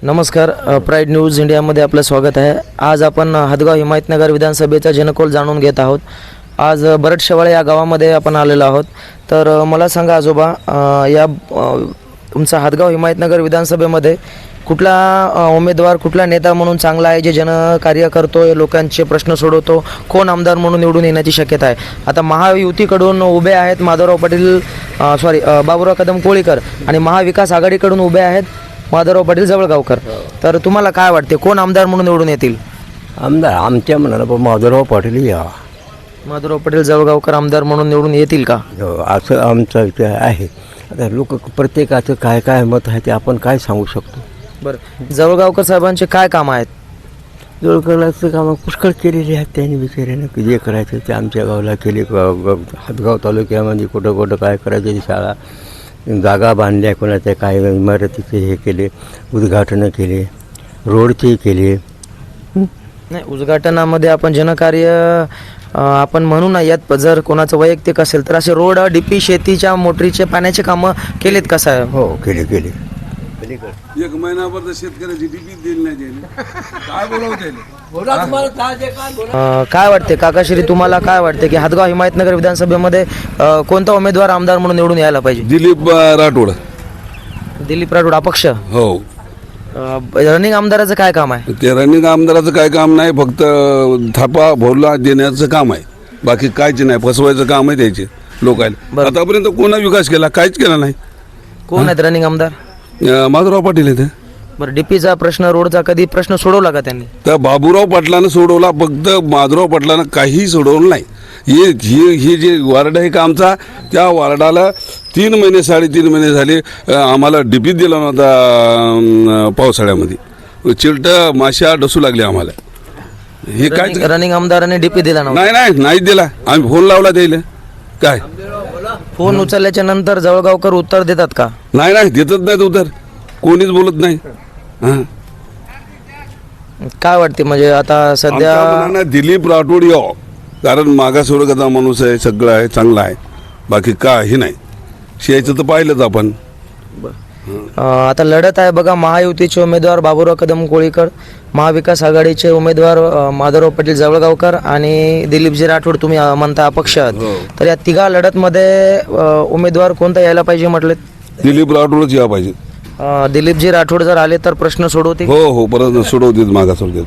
नमस्कार, pride news इंडियामध्ये आपलं स्वागत आहे. आज आपण हदगाव हिमायतनगर विधानसभेचा जनकौल जाणून घेत आहोत. आज बरडशेवाळे या गावामध्ये आपण आलेलो आहोत. तर मला सांगा आजोबा, या तुमचा हदगाव हिमायतनगर विधानसभेमध्ये कुठला उमेदवार, कुठला नेता म्हणून चांगला आहे, जे जनकार्य करतो, लोकांचे प्रश्न सोडवतो, कोण आमदार म्हणून निवडून येण्याची शक्यता आहे? आता महायुतीकडून उभे आहेत माधवराव पाटील, बाबुराव कदम कोळीकर, आणि महाविकास आघाडीकडून उभे आहेत माधवराव पाटील जवळगावकर. तर तुम्हाला काय वाटते, कोण आमदार म्हणून निवडून येतील? आमदार आमच्या म्हणाला माधवराव पाटील या. माधवराव पाटील जवळगावकर आमदार म्हणून निवडून येतील का, असं आमचा विचार आहे. आता लोक प्रत्येकाचं काय काय मत आहे ते आपण काय सांगू शकतो. बरं, जवळगावकर साहेबांचे काय काम आहेत? जवळकराचं कामं पुष्कळ केलेली आहेत त्यांनी बिचाऱ्यानं. जे करायचं ते आमच्या गावाला केले. हदगाव तालुक्यामध्ये कुठं कुठं काय करायचं ते शाळा जागा बांधल्या, कोणाच्या काय इमारतीचे हे केले, उद्घाटनं केले, रोडचे केले. नाही, उद्घाटनामध्ये आपण जनकार्य आपण म्हणू ना, यात जर कोणाचं वैयक्तिक असेल तर असे रोड, डीपी, शेतीच्या मोटरीचे पाण्याचे कामं केलेत का साहेब? हो केले. एक महिनाभर शेतकऱ्याची डीपी दिली नाही काय बोलावते. काय वाटते काकाश्री, तुम्हाला काय वाटते की हदगाव हिमायतनगर विधानसभेमध्ये कोणता उमेदवार आमदार म्हणून निवडून यायला पाहिजे? दिलीप राठोड. दिलीप राठोड अपक्ष. हो. रनिंग आमदाराचं काय काम आहे? ते रनिंग आमदाराचं काय काम नाही, फक्त थापा भोरला देण्याचं काम आहे, बाकी काहीच नाही. फसवायचं काम आहे त्याचे लोकांना. आतापर्यंत कोणा विकास केला? काहीच केला नाही. कोण आहेत रनिंग आमदार? माधवराव पाटील आहेत. बरं, डीपीचा प्रश्न, रोडचा कधी प्रश्न सोडवला का त्यांनी? तर बाबूराव पाटलानं सोडवला, फक्त माधवराव पाटलानं काहीही सोडवलं नाही. हे जे वार्ड आहे का आमचा, त्या वार्डाला 3 महिने 3.5 महिने झाले आम्हाला डीपी दिला नव्हता. पावसाळ्यामध्ये चिलट माश्या डसू लागले आम्हाला. हे काय रनिंग आमदाराने डीपी दिला नव्हता? नाही दिला. आम्ही फोन लावला द्यायला. काय फोन उचलल्याच्या नंतर जवळगावकर उत्तर देतात का? नाही देतच नाहीत उत्तर, कोणीच बोलत नाही. काय वाटते म्हणजे आता सध्या दिलीप राठोड यावं, कारण मागासवर्गाचा माणूस आहे, सगळं आहे, चांगला आहे, बाकी काही नाही. शेयचं तर पाहिलंच आपण. आता लढत आहे बघा, महायुतीचे उमेदवार बाबुराव कदम कोळीकर, महाविकास आघाडीचे उमेदवार माधवराव पाटील जवळगावकर आणि दिलीपजी राठोड, तुम्ही म्हणता अपक्ष आहात. तर या तिघा लढतमध्ये उमेदवार कोणता यायला पाहिजे म्हटले? दिलीप राठोडच यायला पाहिजे. दिलीपजी राठोड जर आले तर प्रश्न सोडवते? हो, परत सोडवतील मागासवर्गात.